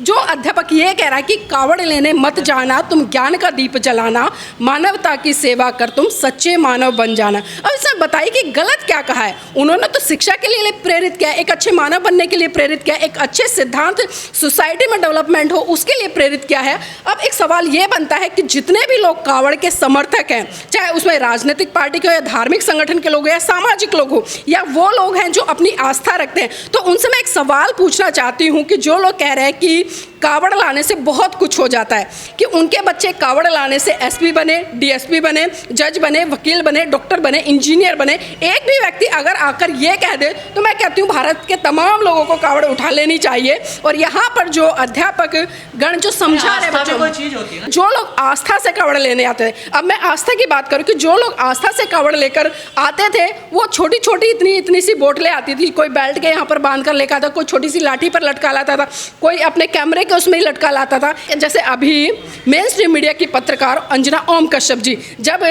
जो अध्यापक ये कह रहा है कि कावड़ लेने मत जाना, तुम ज्ञान का दीप जलाना, मानवता की सेवा कर तुम सच्चे मानव बन जाना। अब इसमें बताइए कि गलत क्या कहा है। उन्होंने तो शिक्षा के लिए प्रेरित किया, एक अच्छे मानव बनने के लिए प्रेरित किया, एक अच्छे सिद्धांत सोसाइटी में डेवलपमेंट हो उसके लिए प्रेरित किया है। अब एक सवाल ये बनता है कि जितने भी लोग कावड़ के समर्थक हैं, चाहे उसमें राजनीतिक पार्टी के हो या धार्मिक संगठन के लोग हो या सामाजिक लोग हो या वो लोग हैं जो अपनी आस्था रखते हैं, तो उनसे मैं एक सवाल पूछना चाहती हूँ कि जो लोग कह रहे हैं कि कावड़ लाने से बहुत कुछ हो जाता है, कि उनके बच्चे कावड़ लाने से एसपी बने, डीएसपी बने, जज बने, वकील बने, डॉक्टर बने, इंजीनियर बने, एक भी व्यक्ति अगर आकर ये कह दे तो मैं कहती हूँ भारत के तमाम लोगों को कावड़ उठा लेनी चाहिए। और यहाँ पर जो अध्यापक गण जो समझा रहे बच्चों, जो लोग आस्था से कावड़ लेने आते थे, अब मैं आस्था की बात करूँ कि जो लोग आस्था से कावड़ लेकर आते थे वो छोटी छोटी इतनी सी बोतलें आती थी, कोई बेल्ट के यहाँ पर बांध कर लेकर आता, कोई छोटी सी लाठी पर लटका लाता था, कोई अपने कैमरे के उसमें ही लटका लाता था। जैसे अभी मेन स्ट्रीम मीडिया की पत्रकार अंजना ओम कश्यप जी, जब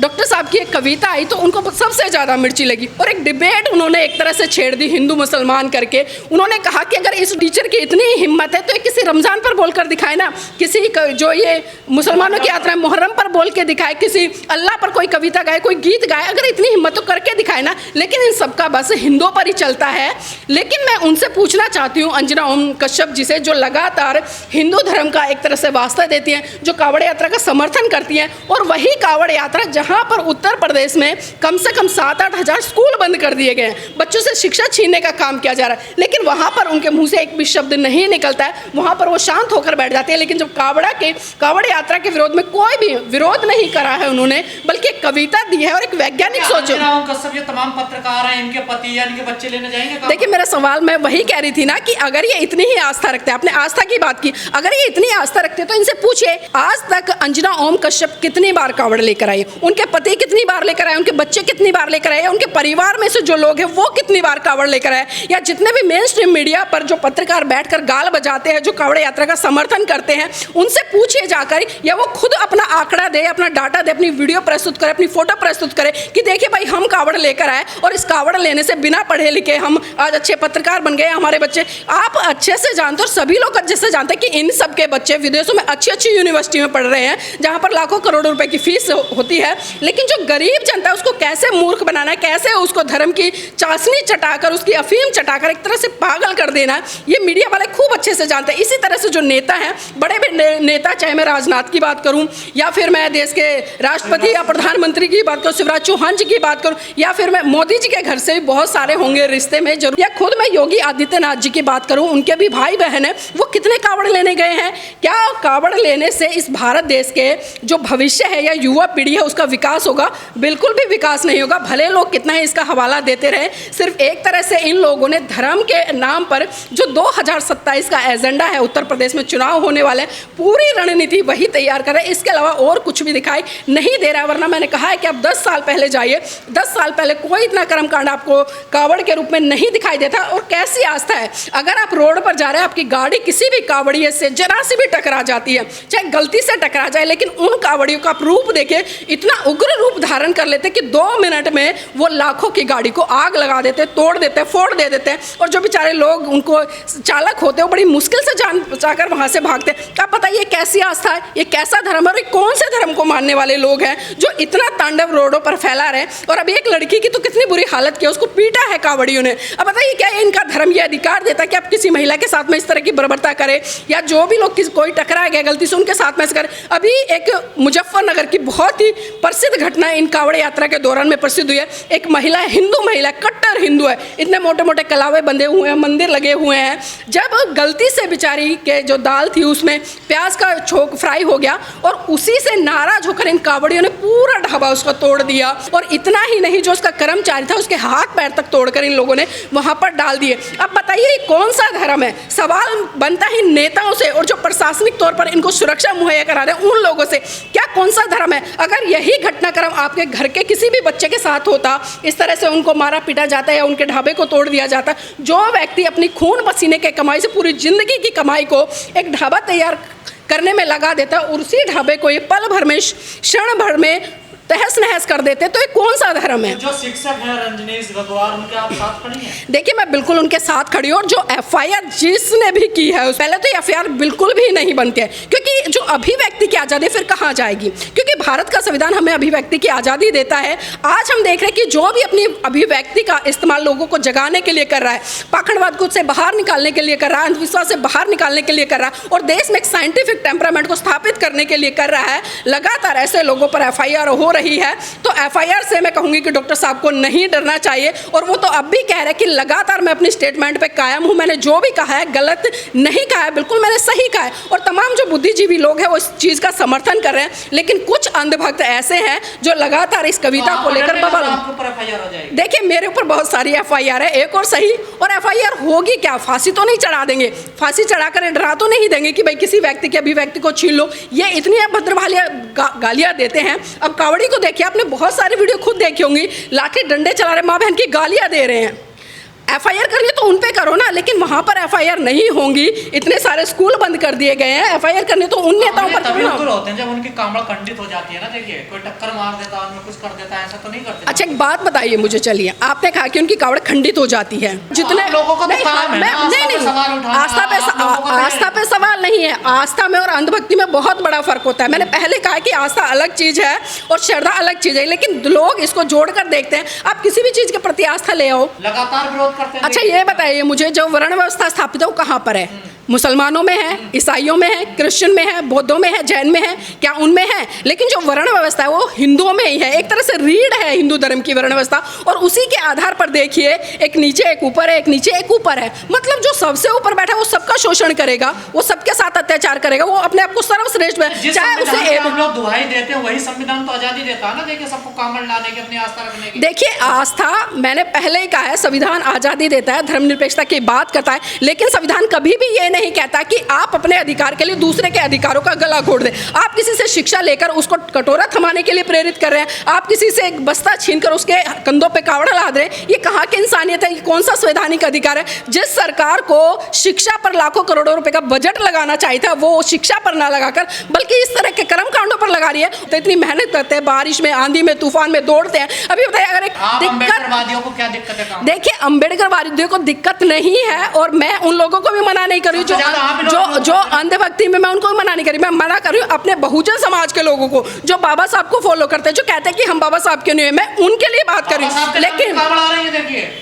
डॉक्टर साहब की एक कविता आई तो उनको सबसे ज़्यादा मिर्ची लगी और एक डिबेट उन्होंने एक तरह से छेड़ दी हिंदू मुसलमान करके। उन्होंने कहा कि अगर इस टीचर की इतनी हिम्मत है तो किसी रमज़ान पर बोलकर दिखाए ना, किसी जो ये मुसलमानों की यात्रा है मुहर्रम पर बोल के दिखाए, किसी अल्लाह पर कोई कविता गाए, कोई गीत गाए, अगर इतनी हिम्मत तो करके दिखाए ना। लेकिन इन सबका बस हिंदुओं पर ही चलता है। लेकिन मैं उनसे पूछना चाहती हूँ अंजना ओम कश्यप जी से, जो लगातार हिंदू धर्म का एक तरह से वास्ता देती हैं, जो कावड़ यात्रा का समर्थन करती हैं, और वही कावड़ यात्रा जहां पर उत्तर प्रदेश में कम से कम 7-8 हज़ार स्कूल बंद कर दिए गए हैं, बच्चों से शिक्षा छीनने का काम किया जा रहा है, लेकिन वहां पर उनके मुंह से एक भी शब्द नहीं निकलता है, वहां पर वो शांत होकर बैठ जाते हैं। लेकिन जब कावड़ यात्रा के विरोध में कोई भी विरोध नहीं करा है उन्होंने, बल्कि एक कविता दी है और एक वैज्ञानिक सोच। तमाम पत्रकार हैं, इनके पति या इनके बच्चे लेने जाएंगे। देखिए मेरा सवाल मैं वही कह रही थी ना कि अगर ये इतनी ही आस्था रखते हैं, आपने आस्था की बात की, अगर ये इतनी आस्था रखते हैं तो इनसे पूछे आज तक अंजना ओम कश्यप कितनी बार कावड़ लेकर आई, उनके पति कितनी बार लेकर आए, उनके बच्चे कितनी बार लेकर आए, उनके परिवार में से जो लोग हैं वो कितनी बार कावड़ लेकर आए, या जितने भी मेन स्ट्रीम मीडिया पर जो पत्रकार बैठकर गाल बजाते हैं, जो कावड़ यात्रा का समर्थन करते हैं, उनसे पूछिए जाकर, या वो खुद अपना आंकड़ा दे, अपना डाटा दे, अपनी वीडियो प्रस्तुत करे, अपनी फोटो प्रस्तुत करे कि देखिए भाई हम कावड़ लेकर आए और इस कावड़ लेने से बिना पढ़े लिखे हम आज अच्छे पत्रकार बन गए हमारे बच्चे। आप अच्छे से जानते हो, सभी लोग अच्छे से जानते हैं कि इन सब के बच्चे विदेशों में अच्छी अच्छी यूनिवर्सिटी में पढ़ रहे हैं जहां पर लाखों करोड़ों रुपए की फीस होती है। लेकिन जो गरीब जनता है उसको कैसे मूर्ख बनाना है, कैसे उसको धर्म की चाशनी चटाकर, उसकी अफीम चटाकर एक तरह से पागल कर देना है, ये मीडिया वाले खूब अच्छे से जानते हैं। इसी तरह से जो नेता हैं, बड़े बड़े नेता, चाहे मैं राजनाथ की बात करूं या फिर मैं देश के राष्ट्रपति या प्रधानमंत्री की बात करूं, शिवराज चौहान जी की बात करूं, या फिर मैं मोदी जी के घर से भी बहुत सारे होंगे रिश्ते में जरूर, या खुद मैं योगी आदित्यनाथ जी की बात करूं, उनके भी भाई बहन है, वो कितने कावड़ लेने गए हैं। क्या कावड़ लेने से इस भारत देश के जो भविष्य है या युवा पीढ़ी है उसका विकास होगा? बिल्कुल भी विकास नहीं होगा। भले लोग कितना ही इसका हवाला देते रहे, सिर्फ एक तरह से इन लोगों ने धर्म के नाम पर जो 2027 का एजेंडा है, उत्तर प्रदेश में चुनाव होने वाले, पूरी रणनीति वही तैयार कर रहे हैं, इसके अलावा और कुछ भी दिखाई नहीं दे रहा है। वरना मैंने कहा है कि आप 10 साल पहले जाइए, 10 साल पहले कोई इतना कर्मकांड आपको कावड़ के रूप में नहीं दिखाई देता। और कैसी आस्था है, अगर आप रोड पर जा रहे हैं, आपकी गाड़ी किसी भी कावड़िए से जरा सी भी टकरा जाती है, चाहे गलती से टकरा जाए, लेकिन उन कावड़ियों का रूप देखे इतना उग्र रूप धारण कर लेते कि 2 मिनट में वो लाखों की गाड़ी को आग लगा देते, तोड़ देते, फोड़ दे देते हैं। और जो बेचारे लोग उनको चालक होते हैं वो बड़ी मुश्किल से जान बचाकर वहां से भागते हैं। क्या पता ये कैसी आस्था है, ये कैसा धर्म है, और कौन से धर्म को मानने वाले लोग हैं जो इतना तांडव रोडों पर फैला रहे हैं। और अभी एक लड़की की तो कितनी बुरी हालत की, उसको पीटा है कावड़ियों ने। अब बताइए क्या इनका धर्म ये अधिकार देता है कि आप किसी महिला के साथ में इस तरह की बर्बरता करें, या जो भी लोग कोई टकरा गया गलती से उनके साथ में करें। अभी एक मुजफ्फरनगर की बहुत ही प्रसिद्ध घटना इन कावड़ यात्रा के दौरान में प्रसिद्ध हुई है। एक महिला, हिंदू महिला, कट्टर हिंदू है, इतने मोटे मोटे कलावे बंधे हुए हैं, मंदिर लगे हुए हैं, जब गलती से बेचारी के जो दाल थी उसमें प्याज का छोक फ्राई हो गया और उसी से नाराज होकर इन कावड़ियों ने पूरा ढाबा उसका तोड़ दिया। और इतना ही नहीं, जो उसका कर्मचारी था उसके हाथ पैर तक तोड़कर इन लोगों ने वहां पर डाल दिए। अब बताइए कौन सा धर्म है? सवाल बनता ही नेताओं से और जो प्रशासनिक तौर पर इनको सुरक्षा मुहैया करा रहे हैं उन लोगों से, क्या कौन सा धर्म है? अगर यही घटनाक्रम आपके घर के किसी भी बच्चे के साथ होता, इस तरह से उनको मारा पीटा जाता है या उनके ढाबे को तोड़ दिया जाता, जो व्यक्ति अपनी खून पसीने के कमाई से पूरी जिंदगी की कमाई को एक ढाबा तैयार करने में लगा देता है, उसी ढाबे को ये पल भर में, क्षण भर में तहस नहस कर देते, तो ये कौन सा धर्म है? जो शिक्षक है रंजनीश गगवार, उनके आप साथ खड़ी हैं? देखिए, मैं बिल्कुल उनके साथ खड़ी हूँ, और जो एफआईआर जिसने भी की है, पहले तो एफआईआर बिल्कुल भी नहीं बनती है, क्योंकि जो अभिव्यक्ति की आज़ादी फिर कहाँ जाएगी? क्योंकि भारत का संविधान हमें अभिव्यक्ति की आज़ादी देता है। आज हम देख रहे हैं कि जो भी अपनी अभिव्यक्ति का इस्तेमाल लोगों को जगाने के लिए कर रहा है, पाखंडवाद को से बाहर निकालने के लिए कर रहा है, अंधविश्वास से बाहर निकालने के लिए कर रहा है, और देश में एक साइंटिफिक टेम्परामेंट को स्थापित करने के लिए कर रहा है, लगातार ऐसे लोगों पर एफआईआर हो रही है। तो एफआईआर से मैं कहूंगी कि डॉक्टर साहब को नहीं डरना चाहिए, और वो तो अब भी कह रहे हैं कि लगातार मैं अपनी स्टेटमेंट पे कायम हूं, मैंने जो भी कहा है गलत नहीं कहा है, बिल्कुल मैंने सही कहा है, और तमाम जो बुद्धिजीवी लोग हैं वो इस चीज़ का समर्थन कर रहे हैं। लेकिन कुछ अंधभक्त ऐसे हैं जो लगातार इस कविता को लेकर बबल। देखिए, मेरे ऊपर बहुत सारी एफआईआर है, एक और सही, और एफआईआर होगी क्या? फांसी तो नहीं चढ़ा देंगे, फांसी चढ़ाकर डरा तो नहीं देंगे कि भाई किसी व्यक्ति की अभिव्यक्ति को छीन लो। ये इतनी अभद्र गालियां देते हैं। अब कावड़ी को देखिए, आपने बहुत सारी वीडियो खुद देखी होंगी, लाठी डंडे चला रहे, माँ बहन की गालियां दे रहे हैं। एफआईआर करनी तो उन पे करो ना, लेकिन वहां पर एफआईआर नहीं होंगी। इतने सारे स्कूल बंद कर दिए गए हैं, एफआईआर करनी तो उन नेताओं पर करो ना। होते हैं जब उनकी कामड़ खंडित हो जाती है ना, देखिए कोई टक्कर मार देता है, उनमें कुछ कर देता है, ऐसा तो नहीं करते। अच्छा, एक बात बताइए मुझे, चलिए, आपने कहा कि उनकी कावड़ खंडित हो जाती है, जितने लोगों को नहीं, आस्था पे सवाल नहीं है। आस्था में और अंधभक्ति में बहुत बड़ा फर्क होता है। मैंने पहले कहा कि आस्था अलग चीज है और श्रद्धा अलग चीज है, लेकिन लोग इसको जोड़कर देखते हैं। आप किसी भी चीज के प्रति आस्था ले आओ, लगातार विरोध करते हैं। अच्छा, ये बताइए मुझे, जो वर्ण व्यवस्था स्थापित है वो कहाँ पर है? मुसलमानों में है, ईसाइयों में है, क्रिश्चियन में है, बौद्धों में है, जैन में है, क्या उनमें है? लेकिन जो वर्ण व्यवस्था है वो हिंदुओं में ही है। एक तरह से रीढ़ है हिंदू धर्म की वर्ण व्यवस्था, और उसी के आधार पर देखिए, एक नीचे एक ऊपर है, एक नीचे एक ऊपर है। मतलब जो सबसे ऊपर बैठा है वो सबका शोषण करेगा, वो सबके साथ अत्याचार करेगा, वो अपने आप को सर्वश्रेष्ठ में, चाहे उसे हम लोग दुहाई देते हैं, वही संविधान तो आजादी देता है ना, देखिए सबको कामड़ लाने की, अपनी आस्था रखने की। देखिए, आस्था, मैंने पहले ही कहा है, संविधान आजादी देता है, धर्मनिरपेक्षता की बात करता है, लेकिन संविधान कभी भी ये नहीं कहता कि आप अपने अधिकार के लिए दूसरे के अधिकारों का गला घोट दें। आप किसी से शिक्षा लेकर उसको कटोरा थमाने के लिए प्रेरित कर रहे हैं, आप किसी से एक बस्ता छीनकर उसके कंधों पे कावड़ ला दे रहे हैं। ये कहाँ की इंसानियत है? ये कौन सा संवैधानिक अधिकार है? जिस सरकार को शिक्षा पर लाखों करोड़ों रुपए का बजट लगाना चाहिए था, वो शिक्षा पर ना लगाकर बल्कि इस तरह के कर्मकांडों पर लगा रही है। तो इतनी मेहनत करते हैं, बारिश में, आंधी में, तूफान में दौड़ते हैं। अभी बताइए, अगर एक अम्बेडकरवादियों को क्या दिक्कत है? देखिए, अम्बेडकरवादियों को दिक्कत नहीं है, और मैं उन लोगों को भी मना नहीं कर रही हूँ जो अंधभक्ति में, मैं उनको भी मना नहीं कर रही। मैं मना कर रही हूँ अपने बहुजन समाज के लोगों को, जो बाबा साहब को फॉलो करते हैं, जो कहते हैं कि हम बाबा साहब के नहीं है, मैं उनके लिए बात कर रही हूँ। लेकिन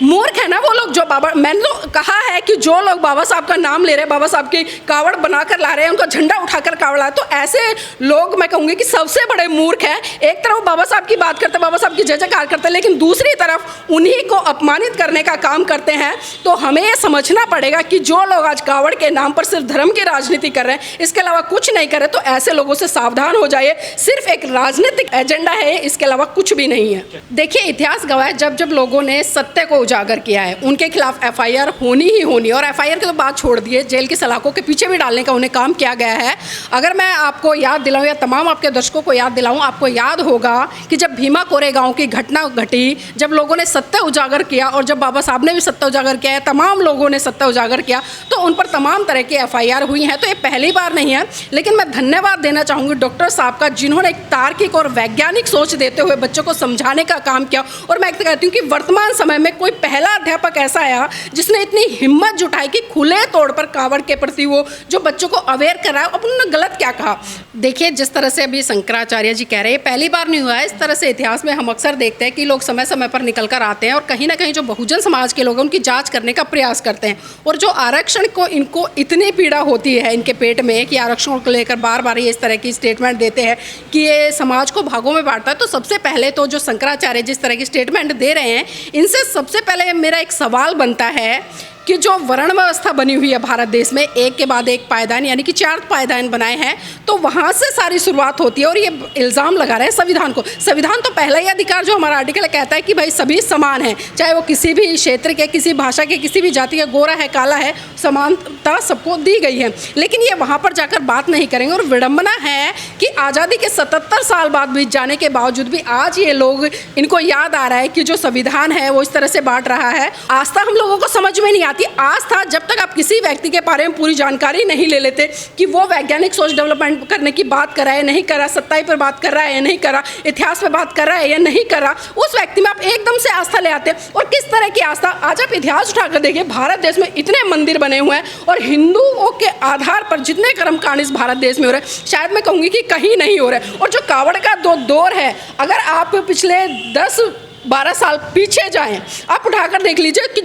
मूर्ख है ना वो लोग जो बाबा, मैंने तो कहा है कि जो लोग बाबा साहब का नाम ले रहे हैं, बाबा साहब की कावड़ बनाकर ला रहे हैं, उनका झंडा उठाकर कावड़ ला रहे हैं, तो ऐसे लोग मैं कहूंगी कि सबसे बड़े मूर्ख हैं। एक तरफ बाबा साहब की बात करते हैं, बाबा साहब की जय जयकार करते हैं, लेकिन दूसरी तरफ उन्हीं को अपमानित करने का काम करते हैं। तो हमें यह समझना पड़ेगा कि जो लोग आज कावड़ के नाम पर सिर्फ धर्म की राजनीति कर रहे हैं, इसके अलावा कुछ नहीं करे, तो ऐसे लोगों से सावधान हो जाइए। सिर्फ एक राजनीतिक एजेंडा है, इसके अलावा कुछ भी नहीं है। देखिए, इतिहास गवाह है, जब जब लोगों ने सत्य को उजागर किया है, उनके खिलाफ एफआईआर होनी ही होनी। और एफआईआर की तो बात छोड़ दिए, जेल की सलाखों के पीछे भी डालने का उन्हें काम किया गया है। अगर मैं आपको याद दिलाऊं, या तमाम आपके दर्शकों को याद दिलाऊं, आपको याद होगा कि जब भीमा कोरेगांव की घटना घटी, जब लोगों ने सत्य उजागर किया, और जब बाबा साहब ने भी सत्य उजागर किया है, तमाम लोगों ने सत्य उजागर किया, तो उन पर तमाम तरह की एफआईआर हुई हैं। तो ये पहली बार नहीं है, लेकिन मैं धन्यवाद देना चाहूँगी डॉक्टर साहब का, जिन्होंने एक तार्किक और वैज्ञानिक सोच देते हुए बच्चों को समझाने का काम किया। और मैं कहती हूँ कि वर्तमान समय में कोई पहला अध्यापक ऐसा आया जिसने इतनी हिम्मत जुटाई कि खुले तौर पर कावड़ के प्रति वो जो बच्चों को अवेयर कर रहा है। अब उन्होंने गलत क्या कहा? देखिए, जिस तरह से अभी शंकराचार्य जी कह रहे हैं, पहली बार नहीं हुआ है। इस तरह से इतिहास में हम अक्सर देखते हैं कि लोग समय समय पर निकल कर आते हैं और कहीं ना कहीं जो बहुजन समाज के लोग हैं उनकी जांच करने का प्रयास करते हैं। और जो आरक्षण को इनको इतनी पीड़ा होती है इनके पेट में कि आरक्षण को लेकर बार बार ये इस तरह की स्टेटमेंट देते हैं कि ये समाज को भागों में बांटता है। तो सबसे पहले तो जो शंकराचार्य जिस तरह की स्टेटमेंट दे रहे हैं, इनसे सबसे पहले मेरा एक सवाल बनता है कि जो वर्ण व्यवस्था बनी हुई है भारत देश में, एक के बाद एक पायदान, यानी कि 4 पायदान बनाए हैं, तो वहाँ से सारी शुरुआत होती है। और ये इल्ज़ाम लगा रहे हैं संविधान को। संविधान तो पहला ही अधिकार जो हमारा आर्टिकल कहता है कि भाई सभी समान हैं, चाहे वो किसी भी क्षेत्र के, किसी भाषा के, किसी भी जाति के, गोरा है, काला है, समानता सबको दी गई है। लेकिन ये वहाँ पर जाकर बात नहीं करेंगे। और विडम्बना है कि आज़ादी के 77 साल बाद बीत जाने के बावजूद भी आज ये लोग, इनको याद आ रहा है कि जो संविधान है वो इस तरह से बांट रहा है। आस्था हम लोगों को समझ में नहीं आती। आस्था जब तक आप किसी व्यक्ति के बारे में पूरी जानकारी नहीं ले लेते कि वो वैज्ञानिक सोच डेवलपमेंट करने की बात कर रहा है नहीं कर रहा, सच्चाई पर बात कर रहा है या नहीं कर रहा, इतिहास पर बात कर रहा है या नहीं कर रहा, उस व्यक्ति में आप एकदम से आस्था ले आते हैं। और किस तरह की आस्था, आज आप इतिहास उठाकर देखिए, भारत देश में इतने मंदिर बने हुए हैं और हिंदुओं के आधार पर जितने कर्मकांड इस भारत देश में हो रहे हैं, शायद मैं कहूँगी कि कहीं नहीं हो रहे। और जो कावड़ का दौर है, अगर आप पिछले 10-12 साल पीछे जाएं, आप उठाकर देख लीजिए कि